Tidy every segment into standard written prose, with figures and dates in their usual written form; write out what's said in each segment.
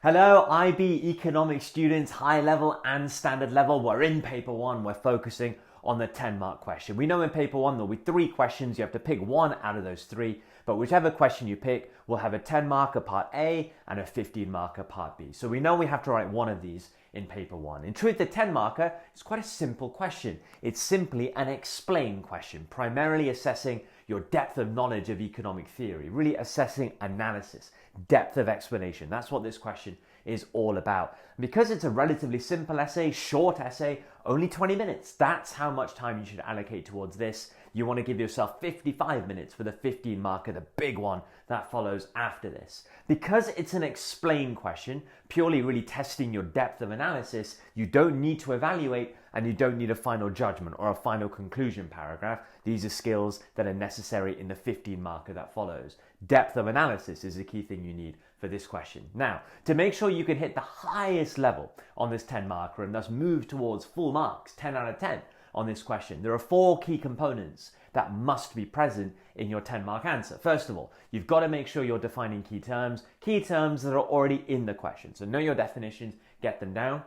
Hello, IB economics students, high level and standard level. We're in paper one. We're focusing on the 10-mark question. We know in paper one there'll be 3 questions. You have to pick one out of those 3, but whichever question you pick will have a 10-marker part A and a 15-marker part B. So we know we have to write one of these in paper one. In truth, the 10-marker is quite a simple question. It's simply an explain question, primarily assessing your depth of knowledge of economic theory, really assessing analysis, depth of explanation. That's what this question is all about. Because it's a relatively simple essay, short essay, only 20 minutes. That's how much time you should allocate towards this. You want to give yourself 55 minutes for the 15 marker, the big one that follows after this. Because it's an explain question, purely really testing your depth of analysis, you don't need to evaluate and you don't need a final judgment or a final conclusion paragraph. These are skills that are necessary in the 15 marker that follows. Depth of analysis is the key thing you need for this question. Now, to make sure you can hit the highest level on this 10 marker and thus move towards full marks, 10 out of 10 on this question, there are 4 key components that must be present in your 10-mark answer. First of all, you've got to make sure you're defining key terms that are already in the question. So know your definitions, get them down.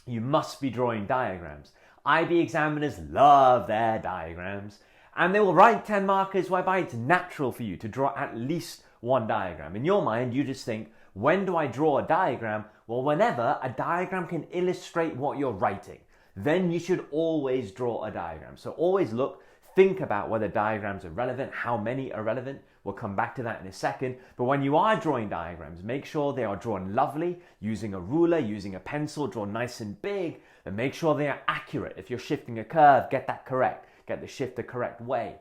You must be drawing diagrams. IB examiners love their diagrams, and they will write 10 markers whereby it's natural for you to draw at least one diagram. In your mind, you just think, when do I draw a diagram? Well, whenever a diagram can illustrate what you're writing, then you should always draw a diagram. So always think about whether diagrams are relevant, how many are relevant. We'll come back to that in a second. But when you are drawing diagrams, make sure they are drawn lovely, using a ruler, using a pencil, drawn nice and big, and make sure they are accurate. If you're shifting a curve, get that correct. Get the shift the correct way.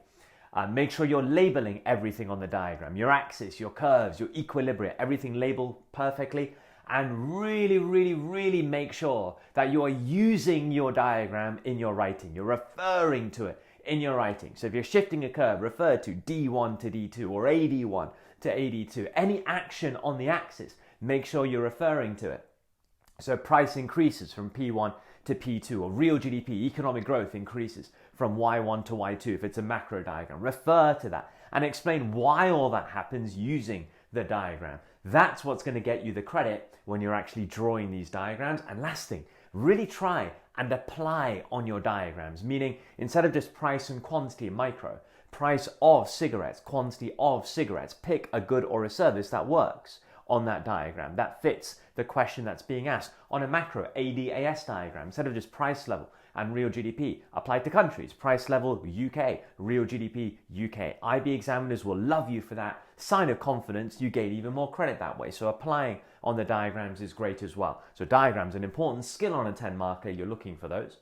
Make sure you're labeling everything on the diagram, your axis, your curves, your equilibria, everything labeled perfectly. And really make sure that you are using your diagram in your writing. You're referring to it in your writing. So if you're shifting a curve, refer to D1 to D2 or AD1 to AD2. Any action on the axis, make sure you're referring to it. So price increases from P1 to P2, or real GDP, economic growth increases from Y1 to Y2 if it's a macro diagram. Refer to that and explain why all that happens using the diagram. That's what's going to get you the credit when you're actually drawing these diagrams. And last thing, really try and apply on your diagrams, meaning instead of just price and quantity micro, price of cigarettes, quantity of cigarettes, pick a good or a service that works on that diagram, that fits the question that's being asked. On a macro ADAS diagram, instead of just price level and real GDP, apply to countries, price level UK, real GDP UK. IB examiners will love you for that. Sign of confidence, you gain even more credit that way. So applying on the diagrams is great as well. So diagrams, an important skill on a 10 marker, you're looking for those.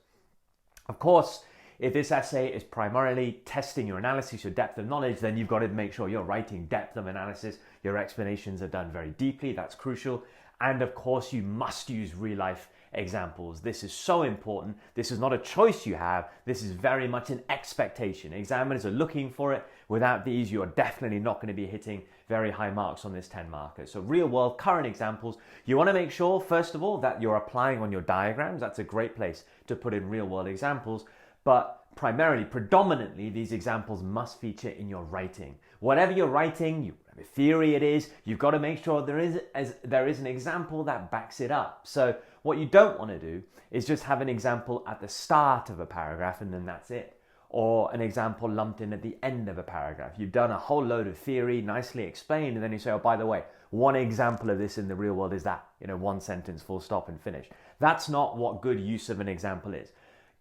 Of course, if this essay is primarily testing your analysis, your depth of knowledge, then you've got to make sure you're writing depth of analysis. Your explanations are done very deeply. That's crucial. And of course, you must use real life examples. This is so important. This is not a choice you have. This is very much an expectation. Examiners are looking for it. Without these, you are definitely not going to be hitting very high marks on this 10 marker. So real world current examples, you want to make sure, first of all, that you're applying on your diagrams. That's a great place to put in real world examples. But primarily, predominantly, these examples must feature in your writing. Whatever you're writing, whatever theory it is, you've got to make sure there is an example that backs it up. So what you don't want to do is just have an example at the start of a paragraph and then that's it. Or an example lumped in at the end of a paragraph. You've done a whole load of theory, nicely explained, and then you say, oh, by the way, one example of this in the real world is that, one sentence, full stop and finish. That's not what good use of an example is.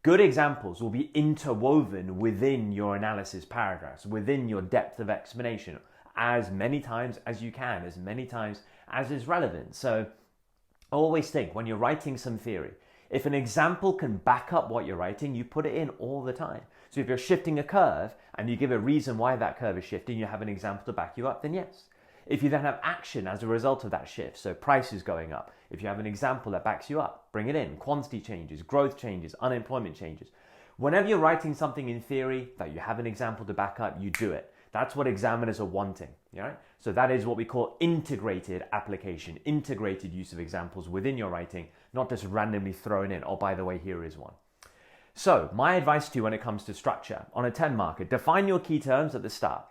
Good examples will be interwoven within your analysis paragraphs, within your depth of explanation, as many times as you can, as many times as is relevant. So always think, when you're writing some theory, if an example can back up what you're writing, you put it in all the time. So if you're shifting a curve and you give a reason why that curve is shifting, you have an example to back you up, then yes. If you then have action as a result of that shift, so prices going up, if you have an example that backs you up, bring it in. Quantity changes, growth changes, unemployment changes. Whenever you're writing something in theory that you have an example to back up, you do it. That's what examiners are wanting. Right? So that is what we call integrated application, integrated use of examples within your writing, not just randomly thrown in. Oh, by the way, here is one. So my advice to you when it comes to structure, on a 10 marker, define your key terms at the start.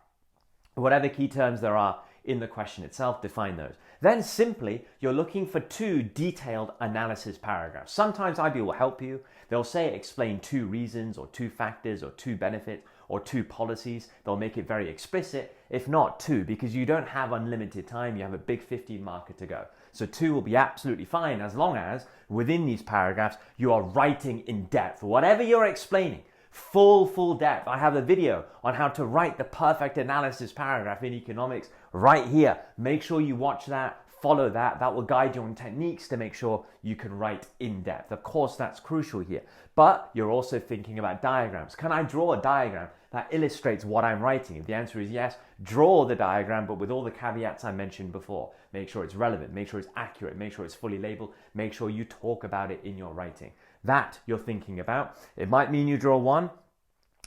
Whatever key terms there are in the question itself, define those. Then simply, you're looking for 2 detailed analysis paragraphs. Sometimes IB will help you. They'll say explain 2 reasons or 2 factors or 2 benefits or 2 policies. They'll make it very explicit. If not 2, because you don't have unlimited time, you have a big 15 marker to go. So 2 will be absolutely fine as long as within these paragraphs, you are writing in depth. Whatever you're explaining, full depth. I have a video on how to write the perfect analysis paragraph in economics right here. Make sure you watch that, follow that. That will guide you on techniques to make sure you can write in depth. Of course, that's crucial here. But you're also thinking about diagrams. Can I draw a diagram that illustrates what I'm writing? If the answer is yes, draw the diagram, but with all the caveats I mentioned before. Make sure it's relevant, make sure it's accurate, make sure it's fully labeled, make sure you talk about it in your writing. That you're thinking about. It might mean you draw 1.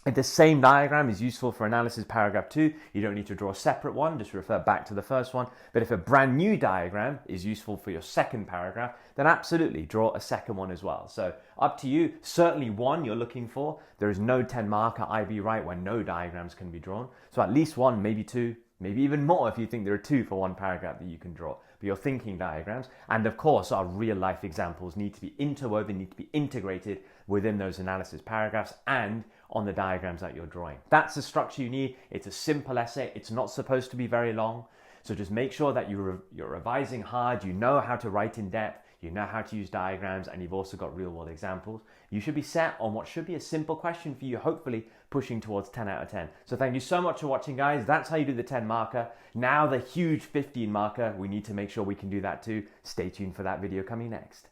If the same diagram is useful for analysis paragraph 2, you don't need to draw a separate one, just refer back to the first one. But if a brand new diagram is useful for your second paragraph, then absolutely draw a second one as well. So up to you. Certainly 1 you're looking for. There is no 10 marker IB right where no diagrams can be drawn. So at least 1, maybe 2, maybe even more if you think there are 2 for 1 paragraph that you can draw. But you're thinking diagrams. And of course, our real life examples need to be interwoven, need to be integrated within those analysis paragraphs and on the diagrams that you're drawing. That's the structure you need. It's a simple essay. It's not supposed to be very long. So just make sure that you're revising hard. You know how to write in depth. You know how to use diagrams, and you've also got real world examples. You should be set on what should be a simple question for you, hopefully pushing towards 10 out of 10. So thank you so much for watching, guys. That's how you do the 10 marker. Now the huge 15 marker, we need to make sure we can do that too. Stay tuned for that video coming next.